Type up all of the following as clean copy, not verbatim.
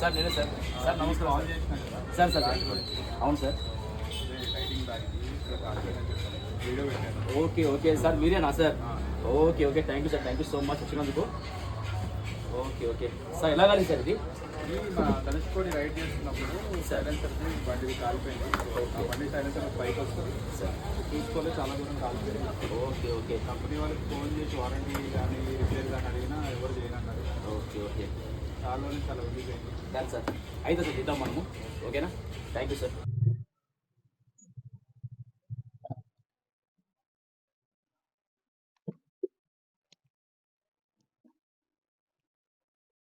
Sir నేనే sir. Sir నమస్కారం sir. Sir అవును సార్. ఓకే ఓకే సార్ మీరేనా sir? Okay okay thank you sir. Thank you so much వచ్చినందుకు. Okay okay sir ఎలా కాదు sir ఇది ధనుష్కోడి రైడ్ చేస్తున్నప్పుడు సైలెన్సర్ బండి కాలిపోయింది. బండి సైలెన్సర్ పైకి వస్తుంది సార్, చూసుకోలేదు, చాలా దూరం కాలిపోయింది. ఓకే ఓకే కంపెనీ వాళ్ళకి ఫోన్ చేసి వారంటీ కానీ రిపేర్ కానీ అడిగినా ఎవరు చేయనన్నారు. ఓకే ఓకే చాలా రోజులు చాలా ఉండిపోయింది. దాని సార్ అయితే సార్ ఇద్దాం మనము. ఓకేనా థ్యాంక్ యూ సార్.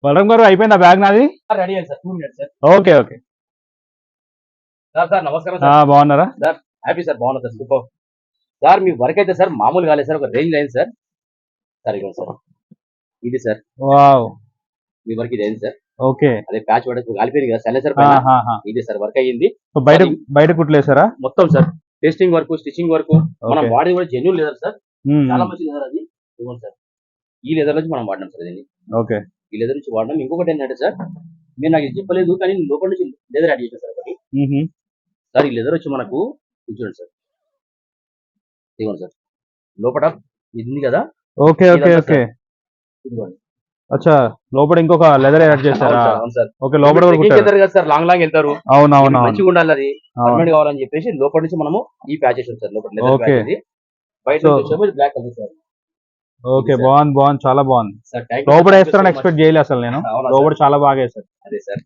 బలరాం గారు అయిపోయిందా బ్యాగ్ నాది? రెడీ అయ్యింది sir 2 minutes sir. Okay okay sir sir నమస్కారం సార్. బాగున్నారా సార్ హ్యాపీ సార్. బాగున్నా సార్. Super sir. మీ వర్క్ అయితే సార్ మామూలు కాలేదు సార్, ఒక రేంజ్ అయింది సార్. సార్ ఇవ్వండి సార్, ఇది సార్ వావ్ మీ వర్క్ ఇది అయింది సార్. ఓకే అదే ప్యాచ్ పడేసి కాలిపోయింది కదా సైలెన్సర్ పైన, ఇది సార్ వర్క్ అయ్యింది. బయట బయట కుట్లేసారా మొత్తం sir testing work stitching work మనం Okay. వాడి కూడా జెన్యూన్ లెదర్ సార్, చాలా మంచి లెదర్ అది. ఇవ్వండి సార్, ఈ లెదర్ నుంచి మనం వాడినాం సార్ దీన్ని. ఓకే ఈ లెదర్ నుంచి వాడినాం. ఇంకొకటి ఏంటంటే సార్ మీరు నాకు ఇది చెప్పలేదు కానీ నేను లోపల నుంచి లెదర్ యాడ్ చేశాను సార్ ఒకటి. సార్ ఈ లెదర్ వచ్చి మనకు ఇది చూడండి సార్, ఇదిగోండి సార్ లోపల ఇది ఉంది కదా. ఓకే ఓకే ఓకే ఇదిగోండి అచ్చా లోపల ఇంకొక లెదర్ యాడ్ చేశారా? అవును సార్. ఓకే లోపల కూడా ట్రెక్కింగ్ కుట్టారు. వెళ్తారు కదా సార్, లాంగ్ వెళ్తారు, అవునవును మంచిగా ఉండాలి అది పర్మనెంట్ కావాలని చెప్పేసి లోపల నుంచి మనము ఈ ప్యాచ్ చేసాం సార్. లోపల లెదర్ Okay. ప్యాచ్ ఇది బయట So- నుంచి వచ్చేమో బ్లాక్ కలర్ సార్. ఓకే బాగుంది బాగుంది చాలా బాగుంది. Sir thank you. లోపల వేస్తారని ఎక్స్పెక్ట్ చేయలేదు అసలు నేను. అవునా లోపల చాలా బాగా వేస్తారు. అదే సార్.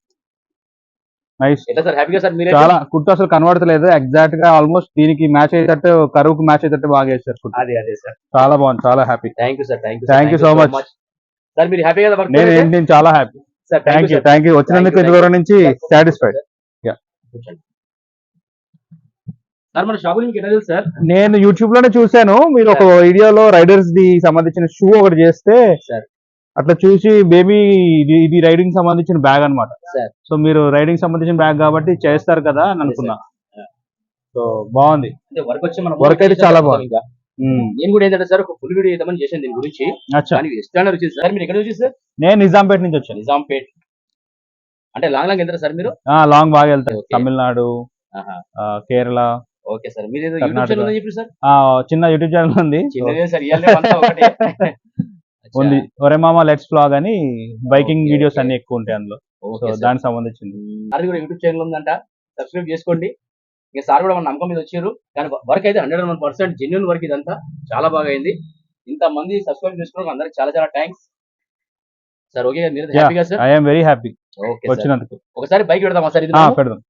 నైస్. ఎట్లా సార్ హ్యాపీగా సార్ మీరు? చాలా కుట్టు అసలు కనబడతలేదు, ఎగ్జాక్ట్ గా ఆల్మోస్ట్ దీనికి మ్యాచ్ అయ్యేటట్టు కరువుకు మ్యాచ్ అయ్యేటట్టు బాగా వేస్తారు కుట్టు. అదే అదే సార్. చాలా బాగుంది చాలా happy. Thank you sir. Thank you Thank you so much. Sir మీరు హ్యాపీ కదా వర్క్? నేను చాలా హ్యాపీ. సార్ థ్యాంక్ యూ వచ్చినందుకు ఇంత దూరం నుంచి సాటిస్ఫైడ్. సార్ మన షాప్ నుంచి ఎట్లా తెలుసు సార్? నేను యూట్యూబ్ లోనే చూశాను, మీరు ఒక వీడియోలో రైడర్స్ ది సంబంధించిన షూ ఒకటి చేస్తే సార్ అట్లా చూసి బేబీ ఇది రైడింగ్ సంబంధించిన బ్యాగ్ అన్నమాట. సార్ సో మీరు రైడింగ్ సంబంధించిన బ్యాగ్ కాబట్టి చేస్తారు కదా అని అనుకున్నా. సో బాగుంది అంటే వర్క్ వచ్చి మనం వర్క్ అయితే చాలా బాగుంది. ఇంకా నేను కూడా ఏంటంటే సార్ ఒక ఫుల్ వీడియో చేద్దామని చేశాను దీని గురించి. అచ్చా కానీ ఎస్టాండర్ వచ్చింది సార్. మీరు ఎక్కడ వచ్చి సార్? నేను నిజాంపేట నుంచి వచ్చాను. నిజాంపేట్ అంటే లాంగ్ లాంగ్ వెళ్తారా సార్ మీరు? లాంగ్ బాగా వెళ్తారు. Okay. Tamil Nadu, Kerala. Okay sir. మీరు ఏదో యూట్యూబ్ కర్ణాటక. ఛానల్ ఉందని చెప్పారు సార్. చిన్న యూట్యూబ్ ఛానల్ ఉంది. చిన్నదే సార్, ఇయాలే అంతా ఒకటే. ఉంది ఒరే మామ లెట్స్ బ్లాగ్ అని, బైకింగ్ Okay, వీడియోస్ okay. అన్ని ఎక్కువ ఉంటాయి అందులో. So okay sir. దానికి సంబంధించింది. సార్ కూడా యూట్యూబ్ ఛానల్ ఉందంట, సబ్స్క్రైబ్ చేసుకోండి. ఇంకా సార్ కూడా మన నమ్మకం మీద వచ్చారు. కానీ వర్క్ అయితే 101% జెన్యున్ వర్క్, ఇదంతా చాలా బాగా అయింది. ఇంతమంది సబ్స్క్రైబ్ చేసుకోవడం అందరికి చాలా చాలా థ్యాంక్స్ సార్. ఓకే మీరు హ్యాపీగా sir? I'm very happy okay sir. వచ్చినందుకు. ఒకసారి బైక్ పెడదామా సార్? ఇది పెడదాం.